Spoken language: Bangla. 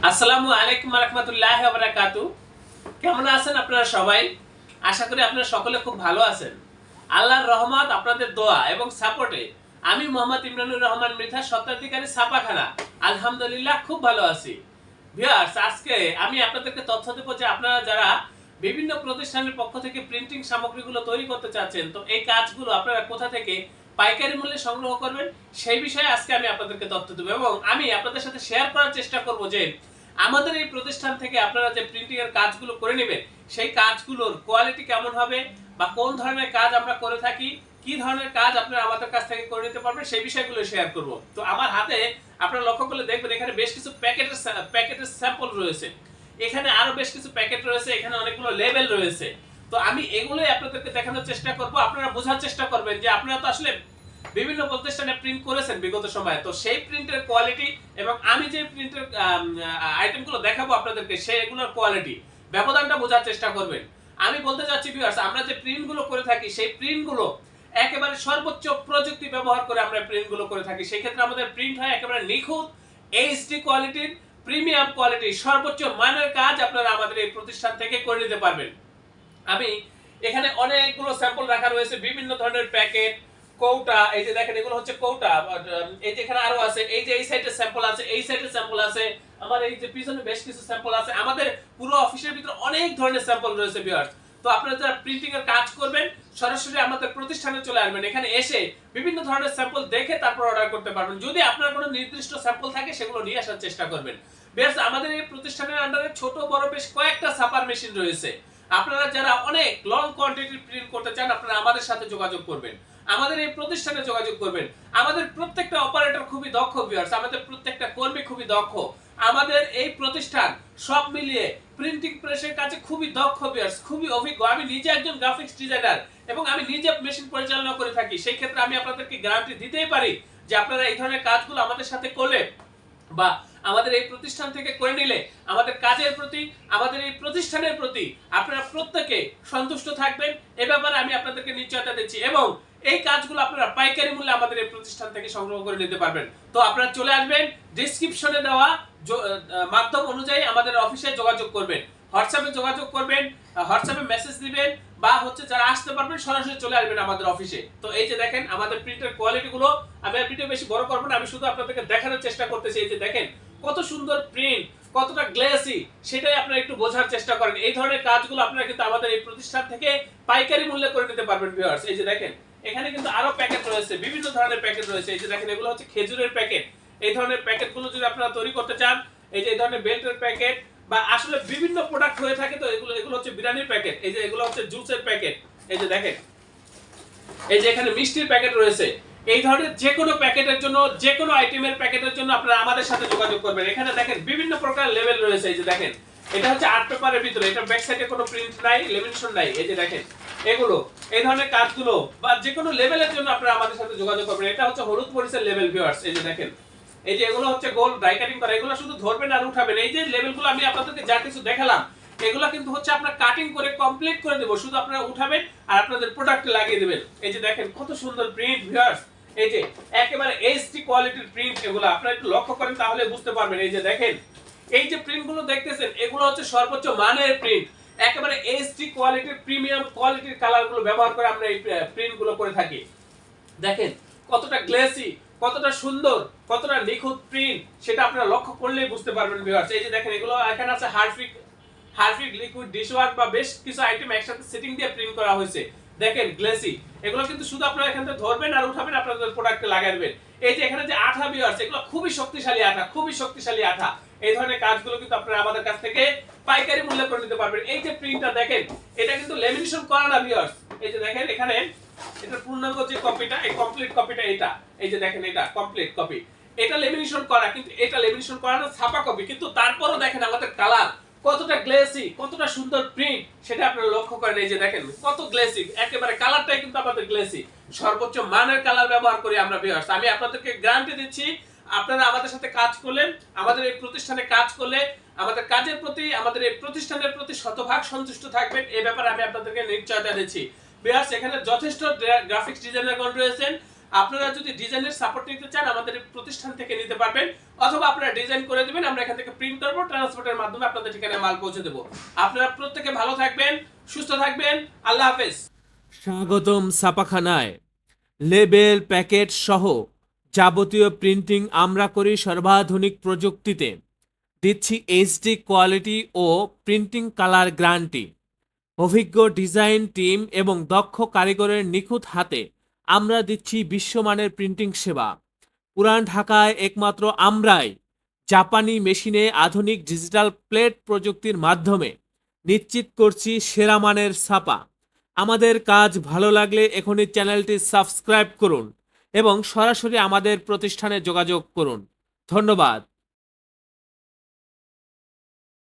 আসসালামু আলাইকুম ওয়া রাহমাতুল্লাহি ওয়া বারাকাতুহু। কেমন আছেন আপনারা সবাই? আশা করি আপনারা সকলে খুব ভালো আছেন। আল্লাহর রহমত, আপনাদের দোয়া এবং সাপোর্টে আমি মোহাম্মদ ইমরানুর রহমান মৃধা, স্বত্বাধিকারী ছাপাখানা, আলহামদুলিল্লাহ খুব ভালো আছি। ভিউয়ার্স, আজকে আমি আপনাদেরকে তথ্য দেব যে আপনারা যারা বিভিন্ন প্রতিষ্ঠানের পক্ষ থেকে প্রিন্টিং সামগ্রীগুলো তৈরি করতে চাচ্ছেন, তো এই কাজগুলো আপনারা কোথা থেকে পাইকারি মূল্যে সংগ্রহ করবেন সেই বিষয়ে আজকে আমি আপনাদেরকে তথ্য দেব এবং আমি আপনাদের সাথে শেয়ার করার চেষ্টা করব যে আমাদের এই প্রতিষ্ঠান থেকে আপনারা যে প্রিন্টিং এর কাজগুলো করে নেবেন সেই কাজগুলোর কোয়ালিটি কেমন হবে বা কোন ধরনের কাজ আমরা করে থাকি, কি ধরনের কাজ আপনারা আমাদের কাছ থেকে করে নিতে পারবেন সেই বিষয়গুলো শেয়ার করব। তো আমার হাতে আপনারা লক্ষ্য করলে দেখবেন এখানে বেশ কিছু প্যাকেটের স্যাম্পল রয়েছে, এখানে আরো বেশ কিছু প্যাকেট রয়েছে, এখানে অনেকগুলো লেবেল রয়েছে। তো আমি এগুলোই আপনাদেরকে দেখানোর চেষ্টা করব, আপনারা বোঝার চেষ্টা করবেন যে আপনারা তো আসলে বিভিন্ন প্রতিষ্ঠানে প্রিন্ট করেছেন বিগত সময়ে, তো সেই প্রিন্টের কোয়ালিটি এবং আমি যে প্রিন্টের আইটেমগুলো দেখাবো আপনাদেরকে সেগুলোর কোয়ালিটি ব্যবধানটা বোঝার চেষ্টা করবেন। আমি বলতে চাচ্ছি ভিউয়ার্স, আমরা যে প্রিন্টগুলো করে থাকি সেই প্রিন্টগুলো একেবারে সর্বোচ্চ প্রযুক্তি ব্যবহার করে আমরা প্রিন্টগুলো করে থাকি। সেই ক্ষেত্রে আমাদের প্রিন্ট হয় একেবারে নিখুঁত এইচডি কোয়ালিটির, প্রিমিয়াম কোয়ালিটি, সর্বোচ্চ মানের কাজ আপনারা আমাদের এই প্রতিষ্ঠান থেকে করে নিতে পারবেন। আমি এখানে অনেকগুলো স্যাম্পল রাখা রয়েছে, বিভিন্ন ধরনের প্যাকেট, কৌটা, এই যে দেখেন এগুলো হচ্ছে কৌটা, এই যে এখানে আরো আছে, এই যে এই সাইডে স্যাম্পল আছে, এই সাইডে স্যাম্পল আছে, আমার এই যে পিছনে বেশ কিছু স্যাম্পল আছে। আমাদের পুরো অফিসের ভিতরে অনেক ধরনের স্যাম্পল রয়েছে ভিউয়ার্স। তো আপনারা যারা প্রিন্টিং এর কাজ করবেন সরাসরি আমাদের প্রতিষ্ঠানে চলে আসবেন, এখানে এসে বিভিন্ন ধরনের স্যাম্পল দেখে তারপর অর্ডার করতে পারবেন। যদি আপনার কোনো নির্দিষ্ট স্যাম্পল থাকে সেগুলো নিয়ে আসার চেষ্টা করবেন। বেশ, আমাদের এই প্রতিষ্ঠানের আন্ডারে ছোট বড় বেশ কয়েকটা ছাপার মেশিন রয়েছে। আপনারা যারা অনেক লং কোয়ান্টিটির প্রিন্ট করতে চান আপনারা আমাদের সাথে যোগাযোগ করবেন, আমাদের এই প্রতিষ্ঠানে যোগাযোগ করবেন। আমাদের প্রত্যেকটা অপারেটর খুবই দক্ষ ভিউয়ার্স, আমাদের প্রত্যেকটা কর্মী খুবই দক্ষ। আমাদের এই প্রতিষ্ঠান সব মিলিয়ে প্রিন্টিং প্রেসের কাছে খুবই দক্ষ ভিউয়ার্স, খুবই অভিজ্ঞ। আমি নিজে একজন গ্রাফিক্স ডিজাইনার এবং আমি নিজে মেশিন পরিচালনা করে থাকি। সেই ক্ষেত্রে আমি আপনাদেরকে গ্যারান্টি দিতেই পারি যে আপনারা এই ধরনের কাজগুলো আমাদের সাথে করলে বা আমাদের এই প্রতিষ্ঠান থেকে করে নিলে আমাদের কাজের প্রতি, আমাদের এই প্রতিষ্ঠানের প্রতি আপনারা প্রত্যেকে সন্তুষ্ট থাকবেন, এ ব্যাপারে আমি আপনাদেরকে নিশ্চয়তা দিচ্ছি। এবং এই কাজগুলো আপনারা পাইকারি মূল্যে আমাদের এই প্রতিষ্ঠান থেকে সংগ্রহ করে নিতে পারবেন। তো আপনারা চলে আসবেন, ডেসক্রিপশনে দেওয়া মাধ্যম অনুযায়ী আমাদের অফিসে যোগাযোগ করবেন, হোয়াটসঅ্যাপে যোগাযোগ করবেন, হোয়াটসঅ্যাপে মেসেজ দিবেন, বা হচ্ছে যারা আসতে পারবেন সরাসরি চলে আসবেন আমাদের অফিসে। তো এই যে দেখেন আমাদের প্রিন্টের কোয়ালিটি গুলো, আমি আর ভিডিও বেশি বড় করব না, আমি শুধু আপনাদেরকে দেখানোর চেষ্টা করতেছি। এই যে দেখেন কত সুন্দর প্রিন্ট, কতটা গ্লেসি, সেটাই আপনারা একটু বোঝার চেষ্টা করেন। এই ধরনের কাজগুলো আপনারা কিন্তু আমাদের এই প্রতিষ্ঠান থেকে পাইকারি মূল্যে করে নিতে পারবেন ভিউয়ার্স। এই যে দেখেন এখানে কিন্তু আরো প্যাকেট রয়েছে, বিভিন্ন ধরনের প্যাকেট রয়েছে। এই যে দেখেন এগুলো হচ্ছে খেজুরের প্যাকেট। এই ধরনের প্যাকেটগুলো যদি আপনারা তৈরি করতে চান, এই যে এই ধরনের বেল্টের প্যাকেট বা আসলে বিভিন্ন প্রোডাক্ট হয়ে থাকে, তো এগুলো এগুলো হচ্ছে বিরিয়ানির প্যাকেট, এই যে এগুলো হচ্ছে জুসের প্যাকেট। এই যে দেখেন এই যে এখানে মিষ্টির প্যাকেট রয়েছে। এই ধরনের যে কোনো প্যাকেটের জন্য, যে কোনো আইটেমের প্যাকেটের জন্য আপনারা আমাদের সাথে যোগাযোগ করবেন। এখানে দেখেন বিভিন্ন প্রকার লেভেল রয়েছে। এই যে দেখেন এটা হচ্ছে আর্ট পেপারের ভিতরে, এটা ব্যাক সাইডে কোনো প্রিন্ট নাই, লেমিনেশন নাই। এই যে দেখেন এগুলো, এই ধরনের কাজগুলো বা যে কোনো লেভেলের জন্য আপনারা আমাদের সাথে যোগাযোগ করবেন। এটা হচ্ছে হলুদ মরিচের লেভেল ভিউয়ার্স। এই যে দেখেন এই যে এগুলো হচ্ছে গোল ড্রাই কাটিং করা, এগুলো শুধু ধরবেন আর উঠাবেন। এই যে লেভেলগুলো আমি আপনাদেরকে যা কিছু দেখালাম এগুলো কিন্তু হচ্ছে আপনারা কাটিং করে কমপ্লিট করে দেব, শুধু আপনারা উঠাবেন আর আপনাদের প্রোডাক্টে লাগিয়ে দিবেন। এই যে দেখেন কত সুন্দর প্রিন্ট ভিউয়ার্স, এই যে একেবারে এইচডি কোয়ালিটির প্রিন্ট, এগুলো আপনারা একটু লক্ষ্য করেন তাহলে বুঝতে পারবেন। এই যে দেখেন এই যে প্রিন্টগুলো দেখতেছেন এগুলো হচ্ছে সর্বোচ্চ মানের প্রিন্ট, একেবারে এইচডি কোয়ালিটির, প্রিমিয়াম কোয়ালিটির কালারগুলো ব্যবহার করে আমরা এই প্রিন্টগুলো করে থাকি। দেখেন কতটা গ্লেসি, কতটা সুন্দর, কতটা নিখুঁত প্রিন্ট, সেটা আপনারা লক্ষ্য করলেই বুঝতে পারবেন ভিউয়ার্স। এই যে দেখেন এগুলো এখানে আছে হারফিক লিকুইড ডিশওয়াশ বা বেশ কিছু আইটেম একসাথে সেটিং দিয়ে প্রিন্ট করা হয়েছে। দেখেন গ্লেসি, এগুলো কিন্তু শুধু আপনারা এখান থেকে ধরবেন আর উঠাবেন, আপনাদের প্রোডাক্টে লাগাই দিবেন। এই যে এখানে যে আঠা ভিউয়ার্স, এগুলো খুবই শক্তিশালী আঠা, খুবই শক্তিশালী আঠা। এই ধরনের কাজগুলো কিন্তু আপনারা আমাদের কাছ থেকে পাইকারি মূল্যে করে নিতে পারবেন। এই যে প্রিন্টটা দেখেন এটা কিন্তু লেমিনেশন করা না ভিউয়ার্স। এই যে দেখেন এখানে এটা পূর্ণাঙ্গ যে কপিটা, এই কমপ্লিট কপিটা এটা, এই যে দেখেন এটা কমপ্লিট কপি, এটা লেমিনেশন করা, কিন্তু এটা লেমিনেশন করা না, ছাপা কপি। কিন্তু তারপরও দেখেন আমাদের কালার কতটা গ্লেসি, কতটা সুন্দর প্রিন্ট, সেটা আপনারা লক্ষ্য করেন। এই যে দেখেন কত গ্লেসি, একেবারে কালারটাই কিন্তু আমাদের গ্লেসি, সর্বোচ্চ মানের কালার ব্যবহার করি আমরা ভিউয়ার্স। আমি আপনাদেরকে গ্যারান্টি দিচ্ছি আপনারা আমাদের সাথে কাজ করলেন, আমাদের এই প্রতিষ্ঠানে কাজ করলে আমাদের কাজের প্রতি, আমাদের এই প্রতিষ্ঠানের প্রতি শতভাগ সন্তুষ্ট থাকবেন, এই ব্যাপারে আমি আপনাদেরকে নিশ্চয়তা দিচ্ছি ভিউয়ার্স। এখানে যথেষ্ট গ্রাফিক্স ডিজাইনারগণ রয়েছেন, আপনারা যদি ডিজাইনের সাপোর্ট নিতে চান আমাদের প্রতিষ্ঠান থেকে নিতে পারবেন, অথবা আপনারা ডিজাইন করে দিবেন, আমরা এখান থেকে প্রিন্ট করব, ট্রান্সপোর্টের মাধ্যমে আপনাদের ঠিকানায় মাল পৌঁছে দেব। আপনারা প্রত্যেকে ভালো থাকবেন, সুস্থ থাকবেন। আল্লাহ হাফেজ। স্বাগতম ছাপাখানায়। লেবেল, প্যাকেট সহ যাবতীয় প্রিন্টিং আমরা করি সর্বাধুনিক প্রযুক্তিতে। দিচ্ছি এইচডি কোয়ালিটি ও প্রিন্টিং কালার গ্যারান্টি। অভিজ্ঞ ডিজাইন টিম এবং দক্ষ কারিগরের নিখুঁত হাতে আমরা দিচ্ছি বিশ্বমানের প্রিন্টিং সেবা। পুরান ঢাকায় একমাত্র আমরাই জাপানি মেশিনে আধুনিক ডিজিটাল প্লেট প্রযুক্তির মাধ্যমে নিশ্চিত করছি সেরা মানের ছাপা। আমাদের কাজ ভালো লাগলে এখনই চ্যানেলটি সাবস্ক্রাইব করুন এবং সরাসরি আমাদের প্রতিষ্ঠানে যোগাযোগ করুন। ধন্যবাদ।